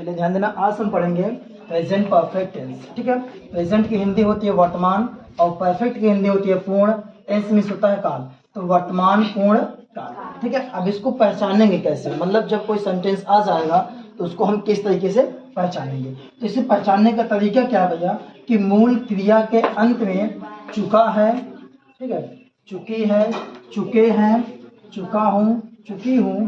चलिए ध्यान देना, आज हम पढ़ेंगे प्रेजेंट परफेक्ट टेंस। ठीक है, प्रेजेंट की हिंदी होती है वर्तमान और परफेक्ट की हिंदी होती है पूर्ण। टेंस मीन्स होता है काल, तो वर्तमान पूर्ण काल। ठीक है, अब इसको पहचानेंगे कैसे, मतलब जब कोई सेंटेंस आ जाएगा तो उसको हम किस तरीके से पहचानेंगे। तो इसे पहचानने का तरीका क्या है भैया, कि मूल क्रिया के अंत में चुका है, ठीक है, चुकी है, चुके हैं, चुका हूँ, चुकी हूँ,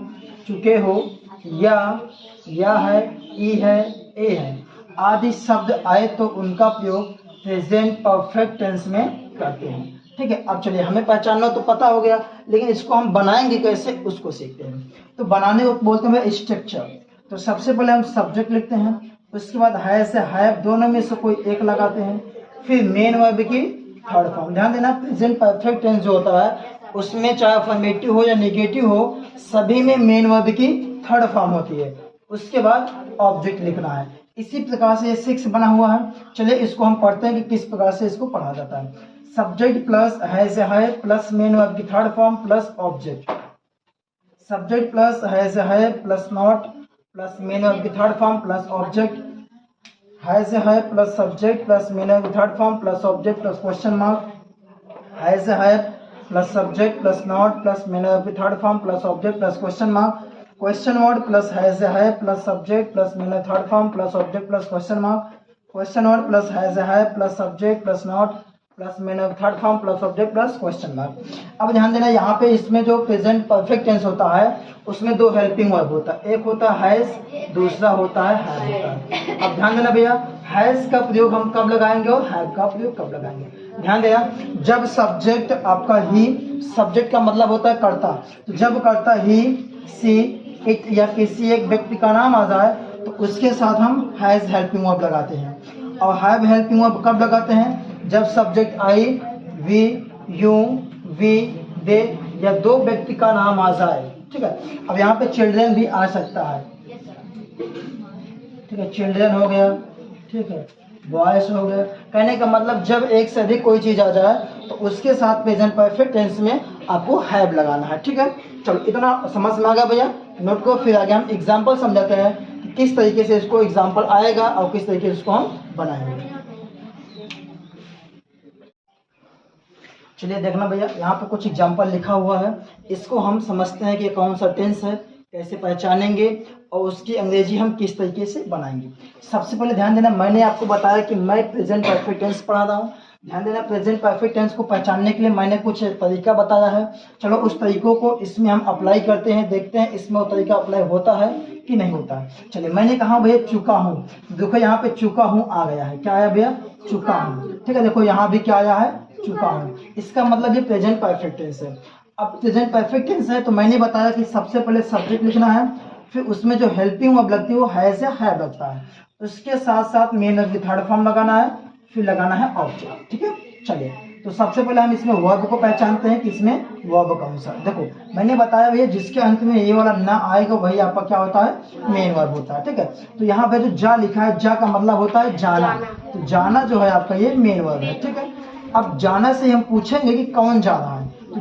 चुके हो, या है, ई है, ए है आदि शब्द आए तो उनका प्रयोग प्रेजेंट परफेक्ट टेंस में करते हैं। ठीक है, अब चलिए, हमें पहचानना तो पता हो गया, लेकिन इसको हम बनाएंगे कैसे उसको सीखते हैं। तो बनाने को बोलते हैं स्ट्रक्चर। तो सबसे पहले हम सब्जेक्ट लिखते हैं, उसके बाद है से हैव दोनों में से कोई एक लगाते हैं, फिर मेन वर्ब की थर्ड फॉर्म। ध्यान देना, प्रेजेंट परफेक्ट टेंस जो होता है उसमें चाहे अफर्मेटिव हो या नेगेटिव हो, सभी में मेन वर्ब की थर्ड फॉर्म होती है। उसके बाद ऑब्जेक्ट लिखना है। इसी प्रकार से ये 6 बना हुआ है। चलिए इसको हम पढ़ते हैं कि किस प्रकार से इसको पढ़ा जाता है। सब्जेक्ट प्लस है प्लस मेन वर्ब की third form plus object. Subject plus है plus not plus main verb की थर्ड फॉर्म प्लस ऑब्जेक्ट। है plus subject plus main verb की third form plus object plus question mark. है plus subject plus not plus main verb की third form plus object plus question mark. Question word plus है plus subject plus main verb third form plus object plus question mark. Question word plus है plus subject plus not plus main verb third form plus object plus question mark. अब ध्यान देना, यहाँ पे इसमें जो present perfect tense होता है उसमें 2 हेल्पिंग वर्ब होता है, एक होता है हैज, दूसरा होता है हैव होता है। अब ध्यान देना भैया, हैज का प्रयोग हम कब लगाएंगे और हैव का प्रयोग कब लगाएंगे। ध्यान देना, जब सब्जेक्ट आपका ही, सब्जेक्ट का मतलब होता है कर्ता, तो जब कर्ता ही, सी, इट या किसी एक व्यक्ति का नाम आ जाए तो उसके साथ हम हैज हेल्पिंग वर्ब लगाते हैं। और हैव हेल्पिंग वर्ब कब लगाते हैं, जब subject I, we, you, we, they या 2 व्यक्ति का नाम आ जाए। ठीक है, अब यहाँ पे चिल्ड्रन भी आ सकता है। ठीक है, चिल्ड्रन हो गया, ठीक है, बॉयज हो गया। कहने का मतलब जब एक से अधिक कोई चीज आ जाए तो उसके साथ प्रेजेंट परफेक्ट टेंस में आपको हैव लगाना है। ठीक है, चलो इतना समझ में आ गया भैया नोट को। फिर आगे हम एग्जाम्पल समझाते हैं कि किस तरीके से इसको एग्जाम्पल आएगा और किस तरीके से इसको हम बनाएंगे। चलिए देखना भैया, यहाँ पे कुछ एग्जाम्पल लिखा हुआ है, इसको हम समझते हैं कि कौन सा टेंस है, कैसे पहचानेंगे और उसकी अंग्रेजी हम किस तरीके से बनाएंगे। सबसे पहले ध्यान देना, मैंने आपको बताया कि मैं प्रेजेंट परफेक्ट टेंस पढ़ा रहा हूँ। ध्यान देना, प्रेजेंट परफेक्ट टेंस को पहचानने के लिए मैंने कुछ तरीका बताया है। चलो उस तरीकों को इसमें हम अप्लाई करते हैं, देखते हैं इसमें वो तरीका अप्लाई होता है कि नहीं होता है। चलिए, मैंने कहा भैया चुका हूँ, देखो यहाँ पे चुका हूँ आ गया है, क्या आया भैया, चुका हूँ। ठीक है, देखो यहाँ भी क्या आया है, चुका हूँ। इसका मतलब ये प्रेजेंट परफेक्ट टेंस है। अब प्रेजेंट परफेक्ट टेंस है तो मैंने बताया कि सबसे पहले सब्जेक्ट लिखना है, फिर उसमें जो हेल्पिंग वर्ब लगती है वो हैज या हैव लगता है, उसके साथ साथ मेन वर्ब की थर्ड फॉर्म लगाना है, फिर लगाना है ऑब्जेक्ट। ठीक है, चलिए तो सबसे पहले हम इसमें वर्ब को पहचानते हैं कि इसमें वर्ब कौन सा। देखो मैंने बताया भैया जिसके अंत में ये वाला ना आएगा वही आपका क्या होता है, मेन वर्ब होता है। ठीक है, तो यहाँ पे जो जा लिखा है, जा का मतलब होता है जाना, तो जाना जो है आपका ये मेन वर्ब है। ठीक है, अब जाना से हम पूछेंगे कि कौन जा रहा है, तो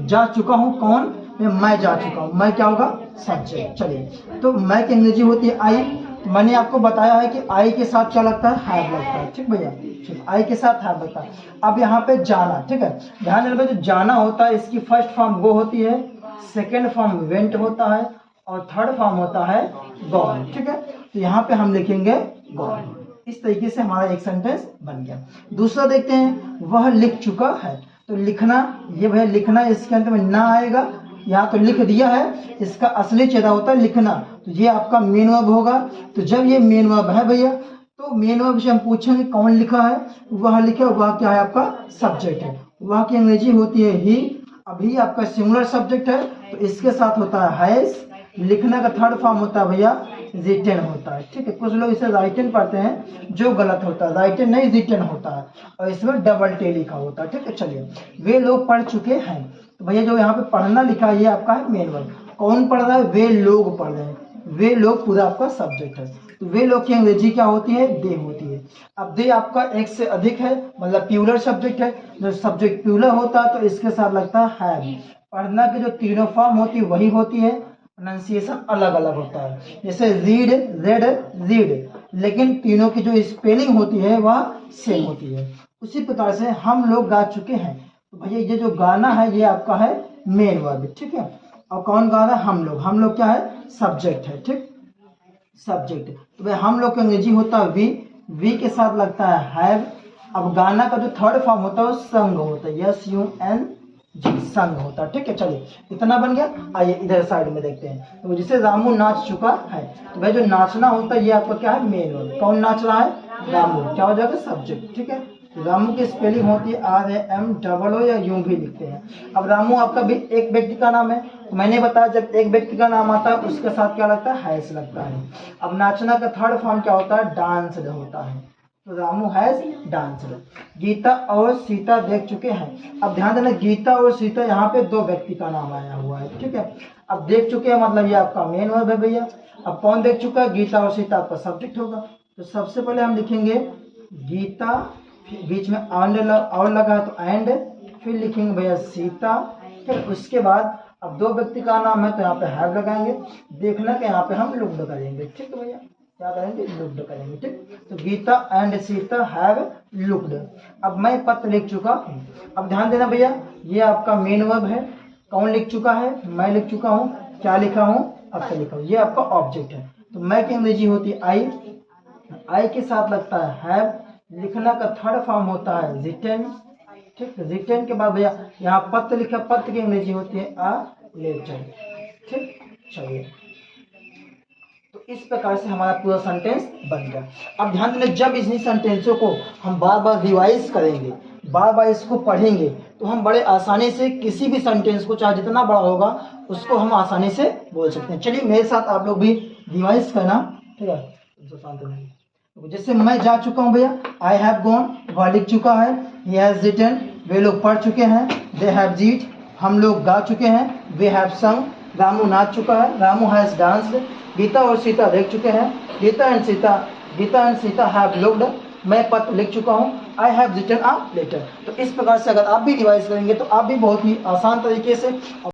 जा चुका हूँ, कौन, मैं जा चुका हूँ, मैं क्या होगा, सब्जेक्ट। चलिए, तो मैं की अंग्रेजी होती है आई। मैंने आपको बताया है कि आई के साथ क्या लगता है, हैव लगता है। ठीक भैया, ठीक, आई के साथ हैव लगता है। अब यहाँ पे जाना, ठीक है, ध्यान देना जो जाना होता है इसकी फर्स्ट फॉर्म गो होती है, सेकेंड फॉर्म वेंट होता है और थर्ड फॉर्म होता है गॉन। ठीक है, तो यहाँ पे हम लिखेंगे गॉन। इस तरीके से हमारा एक सेंटेंस बन गया। दूसरा देखते हैं, वह लिख चुका है। तो लिखना, ये भैया लिखना, इसके अंत में ना आएगा, यहाँ तो लिख दिया है, इसका असली चेहरा होता है लिखना, तो ये आपका मेन वर्ब होगा। तो जब ये मेन वर्ब है भैया तो मेन वर्ब से हम पूछेंगे कौन लिखा है, वह लिखा, वह क्या है आपका सब्जेक्ट है, वह की अंग्रेजी होती है ही। अभी आपका सिंगुलर सब्जेक्ट है तो इसके साथ होता है हैज, लिखने का थर्ड फॉर्म होता है भैया रिटन होता है। ठीक है, कुछ लोग इसे राइटन पढ़ते हैं जो गलत होता है, राइटन नहीं रिटन होता है और इसमें डबल टे लिखा होता है। ठीक है, चलिए वे लोग पढ़ चुके हैं, तो भैया जो यहाँ पे पढ़ना लिखा है ये आपका है मेन वर्ब। कौन पढ़ रहा है, वे लोग पढ़ रहे हैं, वे लोग पूरा आपका सब्जेक्ट है। तो वे लोग की अंग्रेजी क्या होती है, दे होती है। अब दे आपका एक से अधिक है, मतलब प्लूरल सब्जेक्ट है, जो सब्जेक्ट प्लूरल होता है तो इसके साथ लगता है हैव। पढ़ना की जो तीनों फॉर्म होती है वही होती है, प्रोनाउंसिएशन अलग अलग होता है। जैसे रीड, रेड, रीड, लेकिन तीनों की जो स्पेलिंग होती है वह सेम होती है। उसी प्रकार से हम लोग गा चुके हैं। तो भैया ये जो गाना है ये आपका है मेन वर्ब, ठीक है। और कौन गा रहा है? हम लोग क्या है? सब्जेक्ट है, ठीक, सब्जेक्ट। तो भाई हम लोग का अंग्रेजी होता है वी के साथ लगता है हैव। अब गाना का जो थर्ड फॉर्म होता है वो संग होता है, SUNG, संग होता है, ठीक है। चलिए इतना बन गया। आइए इधर साइड में देखते हैं। तो जैसे रामू नाच चुका है, तो भाई जो नाचना होता है ये आपका क्या है? Main verb. कौन नाच रहा है? रामू। क्या हो जाएगा? सब्जेक्ट, ठीक है। रामू की स्पेलिंग होती है RAMOO या यूं भी लिखते हैं। अब रामू आपका भी एक व्यक्ति का नाम है। मैंने बताया जब एक व्यक्ति का नाम आता है उसके साथ क्या लगता है? हैज लगता है। अब नाचना का थर्ड फॉर्म क्या होता है? डांस्ड होता है। तो रामू हैज डांस्ड। गीता और सीता देख चुके हैं। अब ध्यान देना, गीता और सीता यहाँ पे दो व्यक्ति का नाम आया हुआ है, ठीक है। अब देख चुके हैं मतलब ये आपका मेन वर्ब है भैया। अब कौन देख चुका है? गीता और सीता आपका सब्जेक्ट होगा। तो सबसे पहले हम लिखेंगे गीता, बीच में और लगा है तो एंड, फिर लिखेंगे भैया सीता, फिर उसके बाद अब दो व्यक्ति का नाम है तो यहाँ पे हैव लगाएंगे। देखना कि यहाँ पे हम लुक्ड करेंगे, ठीक है भैया। क्या करेंगे? लुक्ड करेंगे, ठीक। तो Gita and Sita have looked. अब मैं पत्र लिख चुका हूँ। अब ध्यान देना भैया, ये आपका मेन वर्ब है। कौन लिख चुका है? मैं लिख चुका हूँ। क्या लिखा हूँ? पत्र लिखा हूँ। ये आपका ऑब्जेक्ट है। तो मैं की अंग्रेजी होती है आई के साथ लगता है हैव। लिखना का थर्ड फॉर्म होता है रिटन, ठीक। रिटन के बाद भैया यहाँ पत्र लिखा, पत्र की अंग्रेजी होती है अ लेटर, ठीक। चलिए तो इस प्रकार से हमारा पूरा सेंटेंस बन गया। अब ध्यान देना, जब इन्हीं सेंटेंसों को हम बार बार रिवाइज करेंगे, बार बार इसको पढ़ेंगे, तो हम बड़े आसानी से किसी भी सेंटेंस को, चाहे जितना बड़ा होगा, उसको हम आसानी से बोल सकते हैं। चलिए मेरे साथ आप लोग भी रिवाइज करना, ठीक है। जैसे मैं जा चुका हूँ भैया, आई हैव गॉन, वह लिख चुका है। ही हैज रिटन, वे लोग पढ़ चुके हैं। दे हैव रीड, हम लोग गा चुके हैं। वे हैव संग, रामू नाच चुका है। Ramu has danced. गीता और सीता देख चुके हैं। Gita and Sita have looked. मैं पत्र लिख चुका हूँ। I have written a letter. तो इस प्रकार से अगर आप भी रिवाइज करेंगे तो आप भी बहुत ही आसान तरीके से